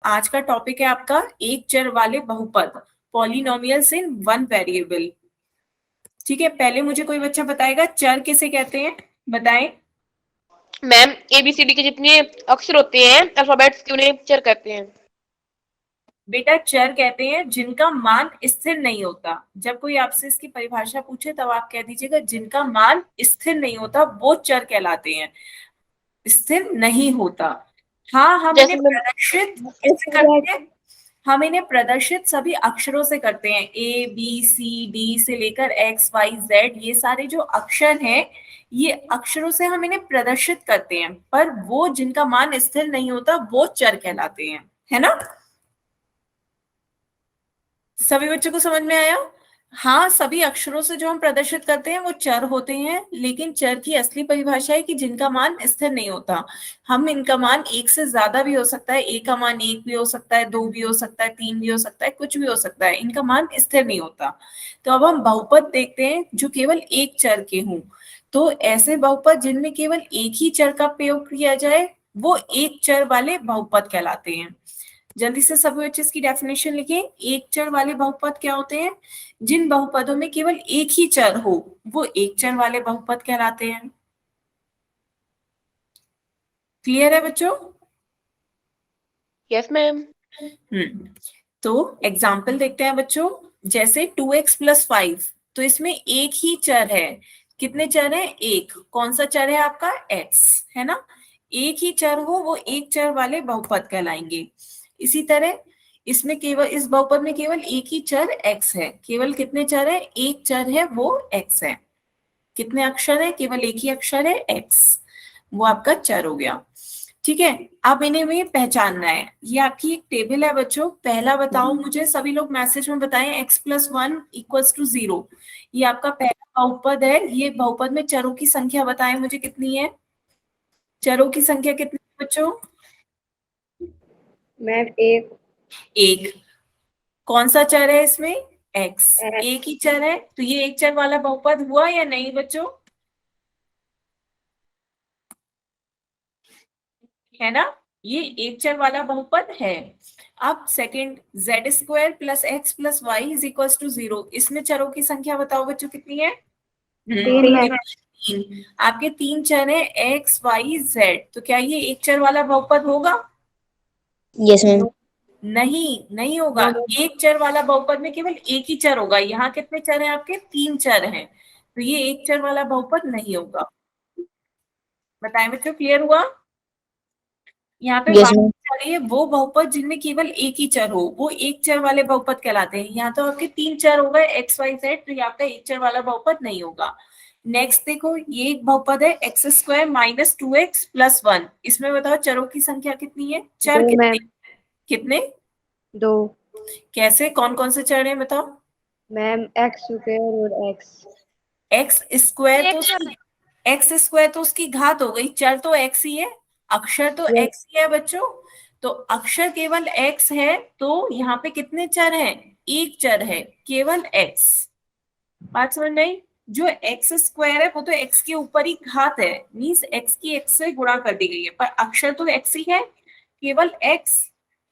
आज का टॉपिक है आपका एक चर वाले बहुपद, पॉलिनोमियल्स इन वन वेरिएबल। ठीक है, पहले मुझे कोई बच्चा बताएगा चर किसे कहते हैं, बताएं। मैम ABCD के जितने अक्षर होते हैं अल्फाबेट्स के उन्हें चर कहते हैं। बेटा चर कहते हैं जिनका मान स्थिर नहीं होता। जब कोई आपसे इसकी परिभाषा पूछे तब आप कह दीजिएगा जिनका मान स्थिर नहीं होता वो चर कहलाते हैं, स्थिर नहीं होता। हाँ, हम इन्हें जैसे मैम प्रदर्शित कैसे करते हैं, हम इन्हें प्रदर्शित सभी अक्षरों से करते हैं। ABCD से लेकर XYZ, ये सारे जो अक्षर हैं ये अक्षरों से हम इन्हें प्रदर्शित करते हैं, पर वो जिनका मान स्थिर नहीं होता वो चर कहलाते हैं, है ना। सभी बच्चों को समझ में आया। हाँ, सभी अक्षरों से जो हम प्रदर्शित करते हैं वो चर होते हैं, लेकिन चर की असली परिभाषा है कि जिनका मान स्थिर नहीं होता। हम इनका मान एक से ज्यादा भी हो सकता है, एक का मान एक भी हो सकता है, दो भी हो सकता है, तीन भी हो सकता है, कुछ भी हो सकता है, इनका मान स्थिर नहीं होता। तो अब हम बहुपद देखते हैं जो केवल एक चर के हों। तो ऐसे बहुपद जिनमें केवल एक ही चर का प्रयोग किया जाए वो एक चर वाले बहुपद कहलाते हैं। जल्दी से सभी बच्चे इसकी डेफिनेशन लिखें। एक चर वाले बहुपद क्या होते हैं, जिन बहुपदों में केवल एक ही चर हो वो एक चर वाले बहुपद कहलाते हैं। क्लियर है बच्चों। Yes ma'am. तो एग्जाम्पल देखते हैं बच्चों। जैसे 2x+5, तो इसमें एक ही चर है। कितने चर है, एक। कौन सा चर है आपका, x, है ना। एक ही चर हो वो एक चर वाले बहुपद कहलाएंगे। इसी तरह इसमें केवल, इस बहुपद में केवल एक ही चर x है। केवल कितने चर है, एक चर है वो x है। कितने अक्षर है, केवल एक ही अक्षर है x, वो आपका चर हो गया। ठीक है, अब इन्हें में पहचानना है। ये आपकी एक टेबल है बच्चों। पहला बताओ मुझे, सभी लोग मैसेज में बताएं, x+1 = 0। ये आपका पहला बहुपद है। ये बहुपद में चरों की संख्या बताएं मुझे कितनी है, चरों की संख्या कितनी है बच्चों। मैम एक। एक। कौन सा चर है इसमें, x। एक ही चर है, तो ये एक चर वाला बहुपद हुआ या नहीं बच्चों, है ना। ये एक चर वाला बहुपद है। अब सेकंड, z² + x + y = 0, इसमें चरों की संख्या बताओ बच्चों कितनी है। तीन मैम। तीन। आपके तीन चर है x, y, z, तो क्या ये एक चर वाला बहुपद होगा, यस मैम। नहीं, नहीं होगा। एक चर वाला बहुपद में केवल एक ही चर होगा। यहाँ कितने चर हैं आपके, तीन चर हैं, तो ये एक चर वाला बहुपद नहीं होगा। बताएं बच्चों, क्लियर हुआ। यहाँ पे यस बात मैम। कर रही है वो बहुपद जिनमें केवल एक ही चर हो वो एक चर वाले बहुपद कहलाते हैं। यहाँ तो आपके तीन चर हो गए XYZ, तो ये आपका एक चर वाला बहुपद नहीं होगा। नेक्स्ट देखो, ये एक बहुपद है x² - 2x+1। इसमें बताओ चरों की संख्या कितनी है, चर दो कितने, मैम। कितने, दो कैसे, कौन कौन से चर हैं बताओ। मैम, x² और x। x² तो उसकी घात हो गई, चर तो x ही है, अक्षर तो यस। x ही है बच्चों। तो अक्षर केवल x है, तो यहाँ पे कितने चर हैं, एक चर है, केवल x। बात समझ में आई। जो x² है वो तो x के ऊपर ही घात है, मीन्स x की x से गुणा कर दी गई है, पर अक्षर तो x ही है, केवल x।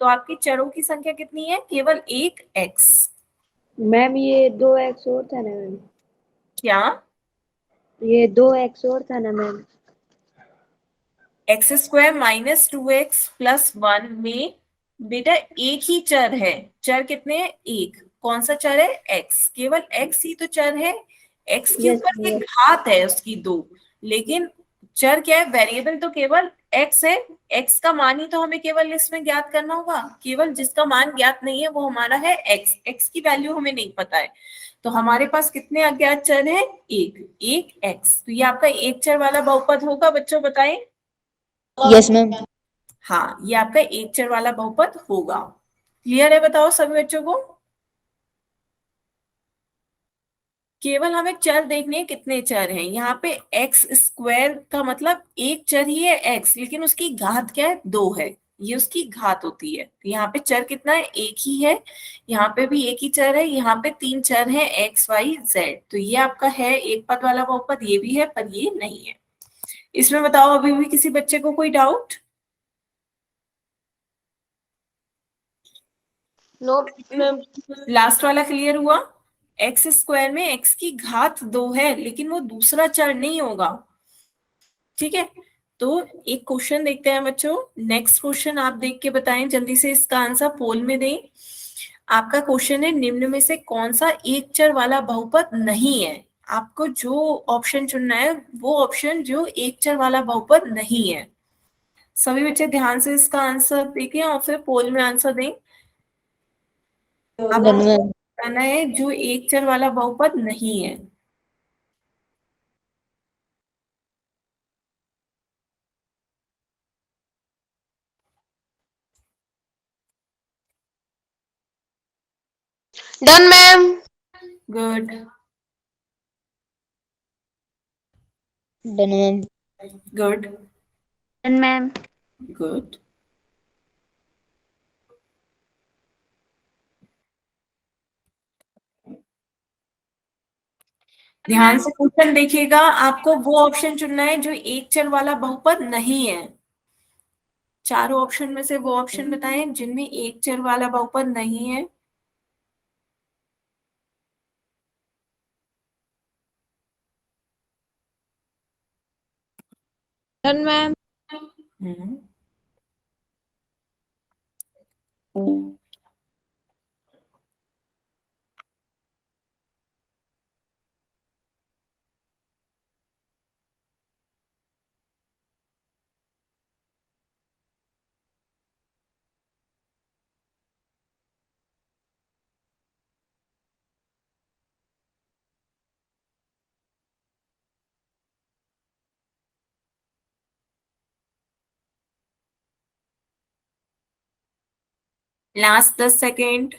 तो आपकी चरों की संख्या कितनी है, केवल एक x। मैम ये 2x और था ना मैम। क्या, ये 2x और था ना मैम। x² - 2x+1 में बेटा एक ही चर है। चर कितने हैं, एक। कौन सा चर है, x, केवल x ही तो चर है। x के यस ऊपर एक यस। घात है उसकी दो, लेकिन चर क्या है, वेरिएबल तो केवल x है। x का मान ही तो हमें केवल इसमें ज्ञात करना होगा। केवल जिसका मान ज्ञात नहीं है वो हमारा है x, x की वैल्यू हमें नहीं पता है। तो हमारे पास कितने अज्ञात चर हैं, एक x। तो ये आपका एक चर वाला बहुपद होगा बच्चों, बताएं। Yes ma'am. हाँ, ये आपका एक चर वाला बहुपद होगा। क्लियर है, बताओ सभी बच्चों को। केवल हमें चर देखने हैं, कितने चर हैं यहाँ पे। x² का मतलब एक चर ही है x, लेकिन उसकी घात क्या है, दो है, ये उसकी घात होती है। तो यहाँ पे चर कितना है, एक ही है। यहाँ पे भी एक ही चर है, यहाँ पे तीन चर है x, y, z। तो ये आपका है एक पद वाला बहुपद, ये भी है पर ये नहीं है। इसमें बताओ अभी भी किसी बच्चे को कोई डाउट। No ma'am. लास्ट वाला क्लियर हुआ? एक्स स्क्वायर में एक्स की घात 2 है, लेकिन वो दूसरा चर नहीं होगा। ठीक है, तो एक क्वेश्चन देखते हैं बच्चों। नेक्स्ट क्वेश्चन आप देख के बताएं जल्दी से, इसका आंसर पोल में दें। आपका क्वेश्चन है निम्न में से कौन सा एक चर वाला बहुपद नहीं है। आपको जो ऑप्शन चुनना है वो ऑप्शन जो एक चर वाला बहुपद नहीं है। सभी बच्चे ध्यान से इसका आंसर देखें और फिर पोल में आंसर दें। अब डन आपको मैम। बताना है जो एक चर वाला बहुपद नहीं है। Done ma'am. Good. Done ma'am. Good. Done ma'am. Good. ध्यान से क्वेश्चन देखिएगा, आपको वो ऑप्शन चुनना है जो एक चर वाला बहुपद नहीं है। चारों ऑप्शन में से वो ऑप्शन बताएं जिनमें एक चर वाला बहुपद नहीं है। Done ma'am. Hmm, last 10 second.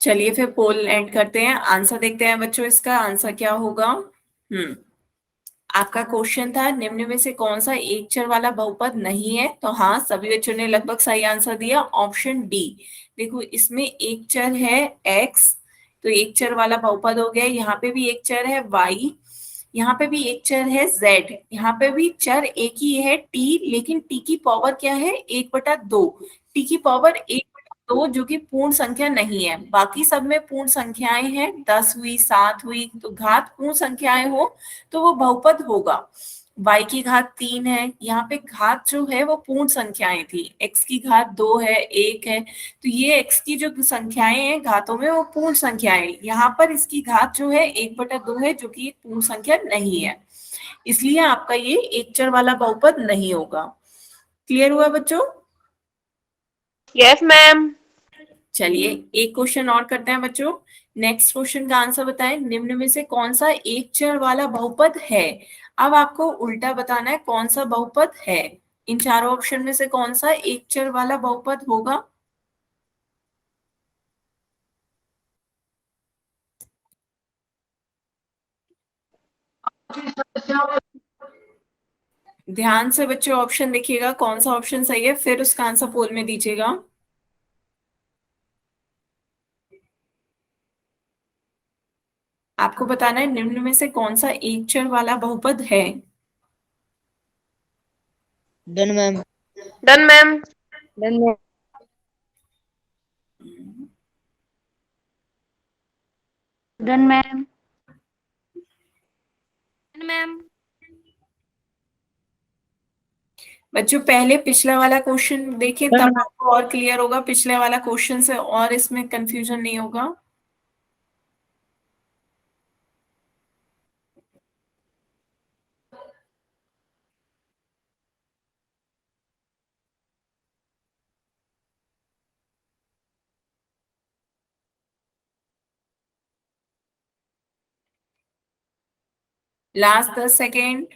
चलिए फिर पोल एंड करते हैं, आंसर देखते हैं बच्चों, इसका आंसर क्या होगा। आपका क्वेश्चन था निम्न में से कौन सा एक चर वाला बहुपद नहीं है, तो हाँ सभी बच्चों ने लगभग सही आंसर दिया, ऑप्शन डी। देखो इसमें एक चर है एक्स, तो एक चर वाला बहुपद हो गया। यहाँ पे भी एक चर है वाई, यहाँ पे भी एक चर है जेड, यहाँ पे भी चर एक ही है टी, लेकिन टी की पावर क्या है 1/2। टी की पावर 1/2 जो कि पूर्ण संख्या नहीं है। बाकी सब में पूर्ण संख्याएं हैं, 10 हुई 7 हुई, तो घात पूर्ण संख्याएं हो तो वो बहुपद होगा। y की घात 3 है, यहाँ पे घात जो है वो पूर्ण संख्याएं थी, x की घात 2 है 1 है, तो ये x की जो संख्याएं हैं घातों में वो पूर्ण संख्याएं, यहाँ पर इसकी घात जो है 1/2 है जो कि एक पूर्ण संख्या नहीं है, इसलिए आपका ये एक चर वाला बहुपद नहीं होगा। क्लियर हुआ बच्चों? Yes ma'am. चलिए एक क्वेश्चन और करते हैं बच्चों। नेक्स्ट क्वेश्चन का आंसर बताएं निम्न में से कौन सा एक चर वाला बहुपद है। अब आपको उल्टा बताना है कौन सा बहुपद है। इन चारों ऑप्शन में से कौन सा एक चर वाला बहुपद होगा। ध्यान से बच्चों ऑप्शन देखिएगा कौन सा ऑप्शन सही है, फिर उसका आंसर पोल में दीजिएगा। आपको बताना है निम्न में से कौन सा एक चर वाला बहुपद है। Done ma'am. Done ma'am. Done ma'am. Done ma'am. Done ma'am. बच्चों पहले पिछला वाला क्वेश्चन देखें डन तब मैम। आपको और क्लियर होगा, पिछले वाला क्वेश्चन से और इसमें कंफ्यूजन नहीं होगा। Last 10 second.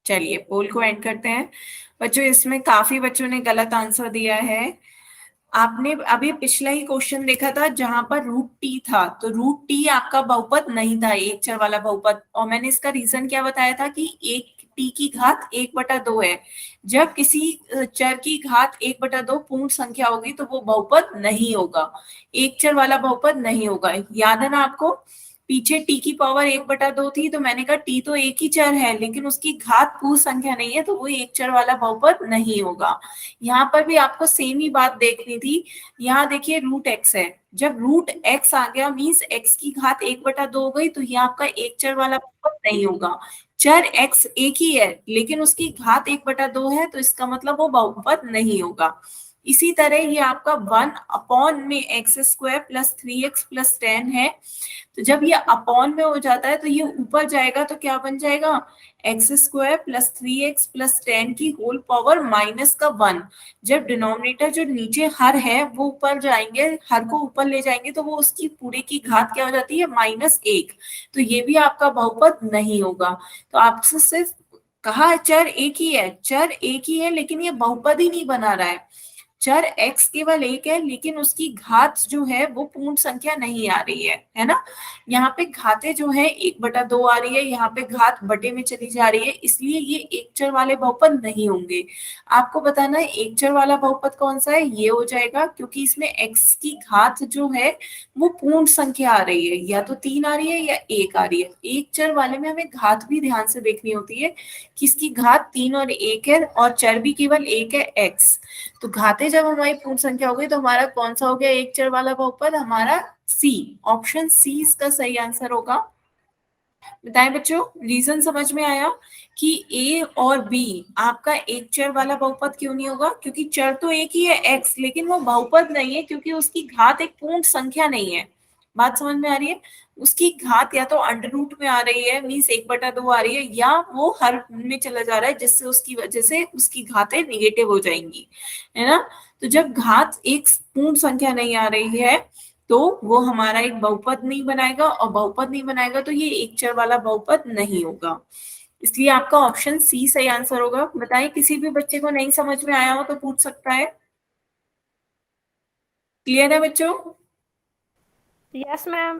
चलिए पोल को एंड करते हैं बच्चों। इसमें काफी बच्चों ने गलत आंसर दिया है। आपने अभी पिछला ही क्वेश्चन देखा था जहां पर रूट टी था, तो रूट टी आपका बहुपद नहीं था, एक चर वाला बहुपद। और मैंने इसका रीजन क्या बताया था कि एक टी की घात 1/2 है। जब किसी चर की घात 1/2 पूर्ण संख्या होगी तो वो बहुपद नहीं होगा, एक चर वाला बहुपद नहीं होगा। याद है ना आपको, पीछे टी की पावर 1/2 थी, तो मैंने कहा टी तो एक ही चर है लेकिन उसकी घात पूर्ण संख्या नहीं है, तो वो एक चर वाला बहुपद नहीं होगा। यहाँ पर भी आपको सेम ही बात देखनी थी। यहाँ देखिए रूट एक्स है, जब रूट एक्स आ गया मीन्स एक्स की घात 1/2 हो गई, तो ये आपका एक चर वाला बहुपद नहीं होगा। चर एक्स एक ही है लेकिन उसकी घात 1/2 है, तो इसका मतलब वो बहुपद नहीं होगा। इसी तरह ये आपका 1 में x² + 3x + 10 है, तो जब ये अपॉन में हो जाता है तो ये ऊपर जाएगा तो क्या बन जाएगा, x² + 3x + 10 की होल पावर -1। जब डिनोमिनेटर जो नीचे हर है वो ऊपर जाएंगे, हर को ऊपर ले जाएंगे, तो वो उसकी पूरे की घात क्या हो जाती है, -1। तो ये भी आपका बहुपद नहीं होगा। तो आपसे सिर्फ कहा चर एक ही है, चर एक ही है लेकिन ये बहुपद ही नहीं बना रहा है। चर x केवल एक है लेकिन उसकी घात जो है वो पूर्ण संख्या नहीं आ रही है ना। यहाँ पे घातें जो है 1/2 आ रही है, यहाँ पे घात बटे में चली जा रही है, इसलिए ये एक चर वाले बहुपद नहीं होंगे। आपको बताना है एक चर वाला बहुपद कौन सा है, ये हो जाएगा, क्योंकि इसमें x की घात जो है वो पूर्ण संख्या आ रही है, या तो 3 आ रही है या 1 आ रही है। एक चर वाले में हमें घात भी ध्यान से देखनी होती है, किसकी घात 3 और 1 है और चर भी केवल एक है x। तो घातें जब हमारी पूर्ण संख्या हो गई तो हमारा कौन सा हो गया एक चर वाला बहुपद, हमारा सी, ऑप्शन सी इसका सही आंसर होगा। बताएं बच्चों, रीजन समझ में आया कि ए और बी आपका एक चर वाला बहुपद क्यों नहीं होगा, क्योंकि चर तो एक ही है x लेकिन वो बहुपद नहीं है क्योंकि उसकी घात एक पूर्ण संख्या नहीं है। बात समझ में आ रही है, उसकी घात या तो अंडर रूट में आ रही है मीन्स 1/2 आ रही है, या वो हर में चला जा रहा है जिससे उसकी वजह से उसकी घातें निगेटिव हो जाएंगी, है ना। तो जब घात एक पूर्ण संख्या नहीं आ रही है तो वो हमारा एक बहुपद नहीं बनाएगा, और बहुपद नहीं बनाएगा तो ये एक चर वाला बहुपद नहीं होगा। इसलिए आपका ऑप्शन सी सही आंसर होगा। बताइए किसी भी बच्चे को नहीं समझ में आया हो तो पूछ सकता है। क्लियर है बच्चों? Yes ma'am.